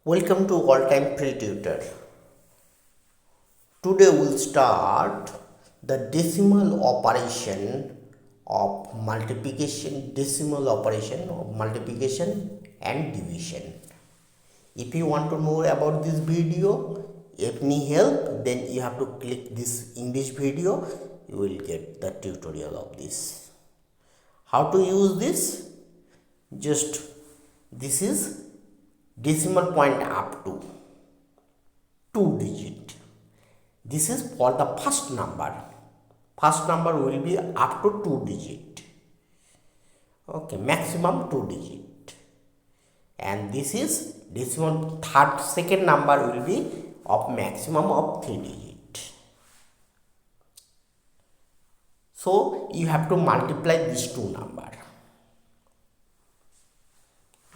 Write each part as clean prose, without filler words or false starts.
Welcome to All Time Free Tutor. Today we'll start the decimal operation of multiplication, and division. If you want to know about this video, any help, then you have to click this English video. You will get the tutorial of this. How to use this? Just this is decimal point up to 2 digit. This is for the first number. First number will be up to 2 digit. Okay, maximum 2 digit. And this is decimal second number will be of maximum of 3 digit. So you have to multiply these two number.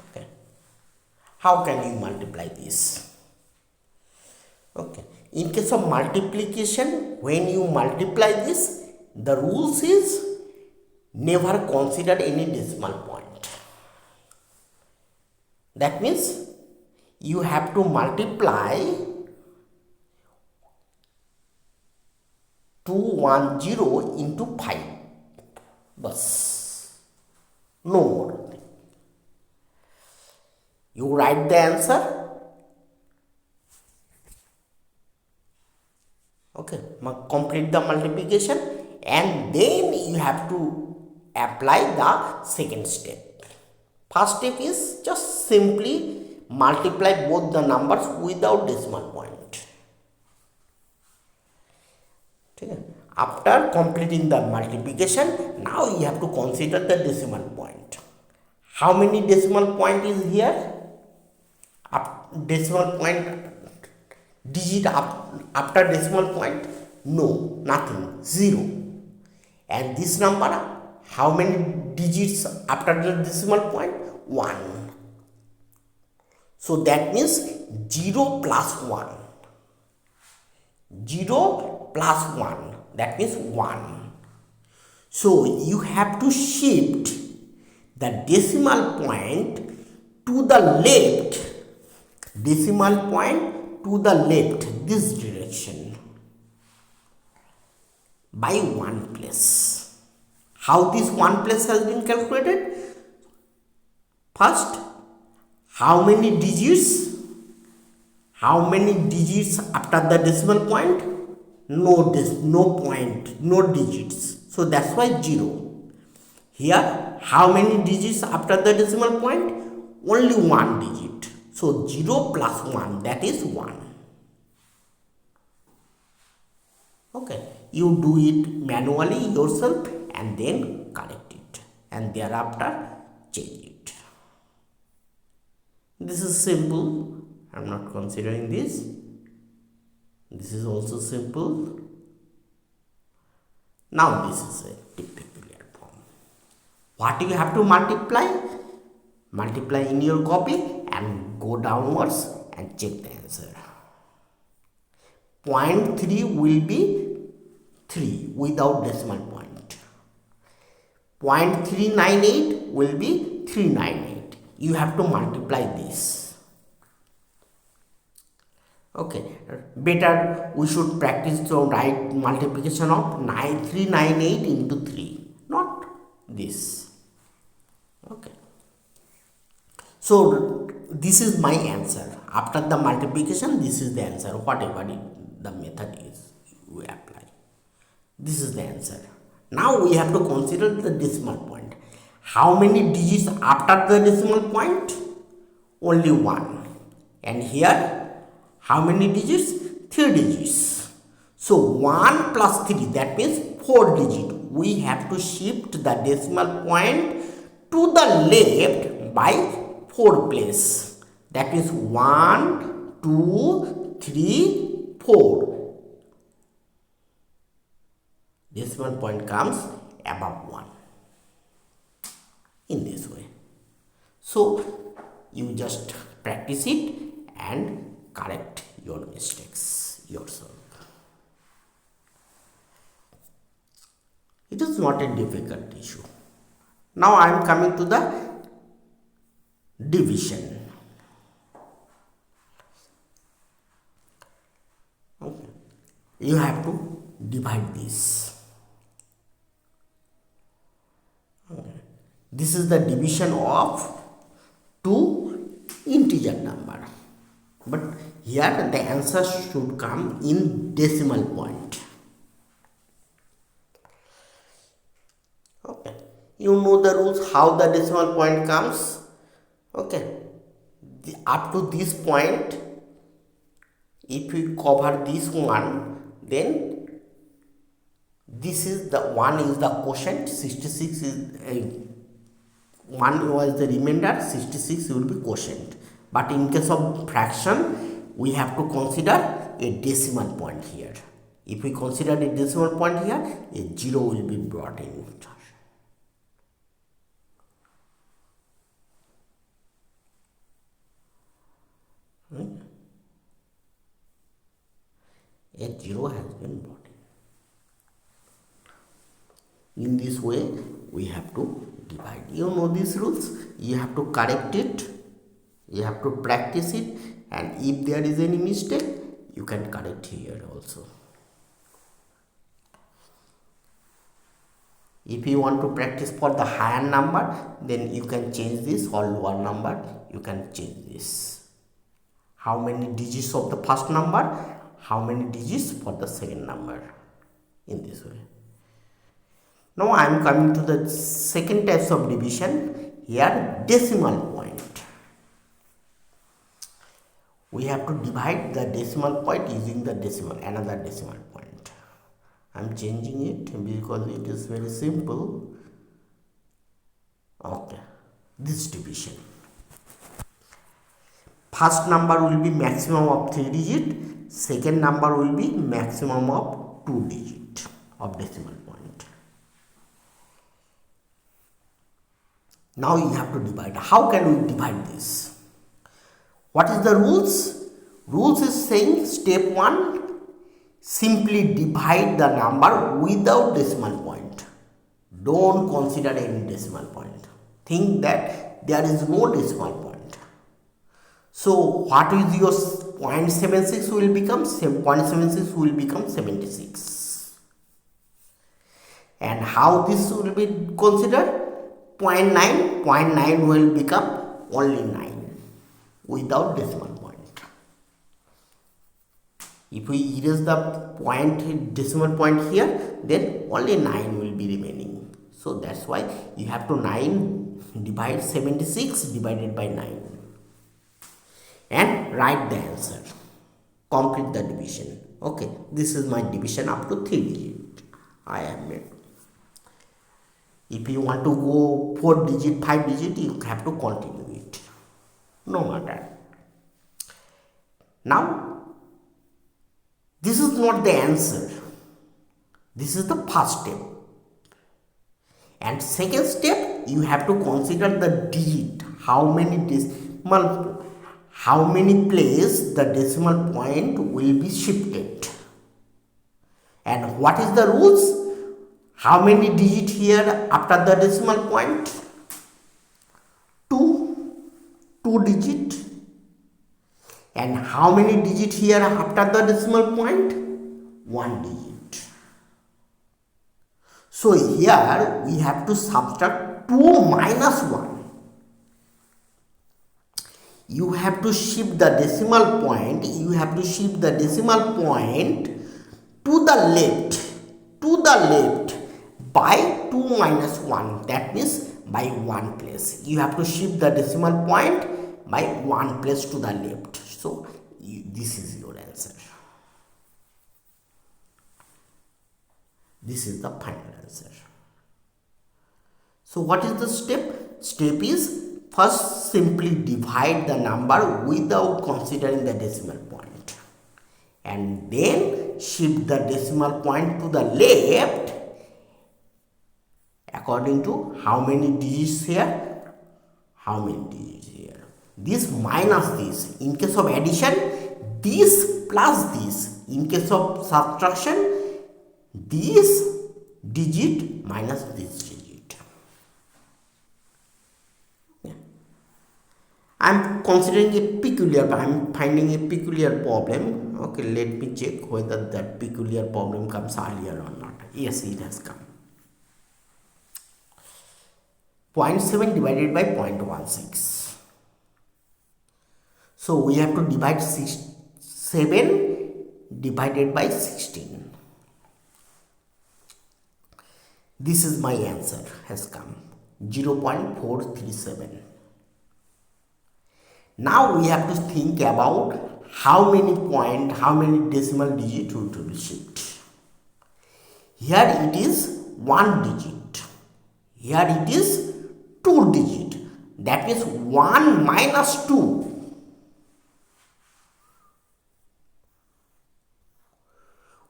Okay. How can you multiply this? Okay. In case of multiplication, when you multiply this, the rules is never consider any decimal point. That means you have to multiply 210 into 5. Bas. No more. You write the answer. Okay, complete the multiplication and then you have to apply the second step. First step is just simply multiply both the numbers without decimal point. Okay. After completing the multiplication, now you have to consider the decimal point. How many decimal point is here? Decimal point digit after decimal point? No, nothing, 0. And this number, how many digits after the decimal point? 1. So that means 0 plus 1. 0 plus 1, that means 1. So you have to shift the decimal point to the left, decimal point to the left, this direction, by 1 place. How this 1 place has been calculated? First, how many digits after the decimal point? No point, no digits. So that's why 0. Here, how many digits after the decimal point? Only 1 digit. So 0 plus 1, that is 1. Okay, you do it manually yourself and then correct it and thereafter change it. This is simple. I am not considering this. This is also simple. Now this is a peculiar form. What you have to multiply? Multiply in your copy and go downwards and check the answer. 0.3 will be 3 without decimal point. 0.398 will be 398. You have to multiply this. Okay, better we should practice to write multiplication of 398 into 3, not this. Okay. So this is my answer. After the multiplication, this is the answer. Whatever the method is, we apply. This is the answer. Now we have to consider the decimal point. How many digits after the decimal point? Only 1. And here, how many digits? 3 digits. So 1 plus 3, that means 4 digits. We have to shift the decimal point to the left by 4 place. That means 1, 2, 3, 4. Decimal point comes above 1. In this way. So you just practice it and correct your mistakes yourself. It is not a difficult issue. Now I am coming to the division. you have to divide this. This is the division of two integer number, but here the answer should come in decimal point. Okay, you know the rules how the decimal point comes. Okay, up to this point, if we cover this one, then this is the 1 is the quotient, 66 is 1 was the remainder, 66 will be quotient. But in case of fraction, we have to consider a decimal point here. If we consider a decimal point here, a 0 will be brought in. A 0 has been brought in. In this way, we have to divide. You know these rules. You have to correct it. You have to practice it. And if there is any mistake, you can correct here also. If you want to practice for the higher number, then you can change this, or lower number, you can change this. How many digits of the first number, how many digits for the second number, in this way. Now I am coming to the second types of division. Here, decimal point. We have to divide the decimal point using the decimal, another decimal point. I am changing it because it is very simple. Okay, this division. First number will be maximum of 3 digit. Second number will be maximum of 2 digit of decimal point. Now you have to divide. How can we divide this? What is the rules? Rules is saying step 1, simply divide the number without decimal point. Don't consider any decimal point. Think that there is no decimal point. So what is your 0.76 will become? 0.76 will become 76. And how this will be considered? 0.9, 0.9 will become only 9 without decimal point. If we erase the decimal point here, then only 9 will be remaining. So that's why you have to 9 divide 76 divided by 9. And write the answer. Complete the division. Okay, this is my division up to 3 digit. I have made. If you want to go 4 digit, 5 digit, you have to continue it. No matter. Now, this is not the answer. This is the first step. And second step, you have to consider the digit. How many places the decimal point will be shifted. And what is the rules? How many digit here after the decimal point? 2 digit. And how many digit here after the decimal point? 1 digit. So here we have to subtract 2 minus 1. You have to shift the decimal point. You have to shift the decimal point to the left by 2 minus 1. That means by 1 place. You have to shift the decimal point by 1 place to the left. So this is your answer. This is the final answer. So what is the step? Step is, first simply divide the number without considering the decimal point. And then shift the decimal point to the left according to how many digits here, how many digits here. This minus this. In case of addition, this plus this. In case of subtraction, this digit minus this digit. I'm considering a peculiar, I'm finding a peculiar problem. Okay, let me check whether that peculiar problem comes earlier or not. Yes, it has come. 0.7 divided by 0.16. So we have to divide 7 divided by 16. This is my answer has come 0.437. Now we have to think about how many decimal digit we will shift. Here it is 1 digit. Here it is 2 digit. That means 1 minus 2.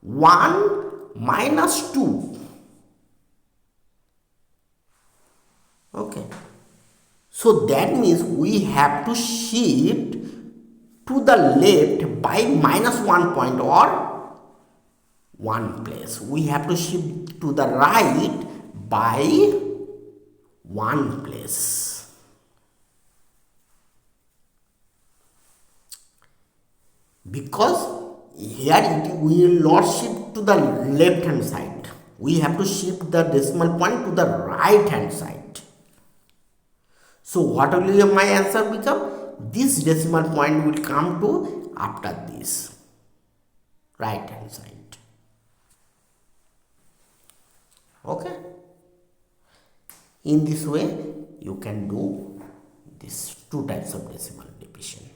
1 minus 2. Okay. So that means we have to shift to the left by minus 1 point or 1 place. We have to shift to the right by 1 place. Because here we will not shift to the left hand side. We have to shift the decimal point to the right hand side. So what will my answer become? This decimal point will come to after this right hand side. Okay. In this way you can do these 2 types of decimal division.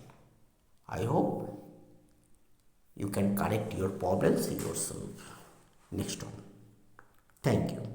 I hope you can correct your problems yourself. Next one. Thank you.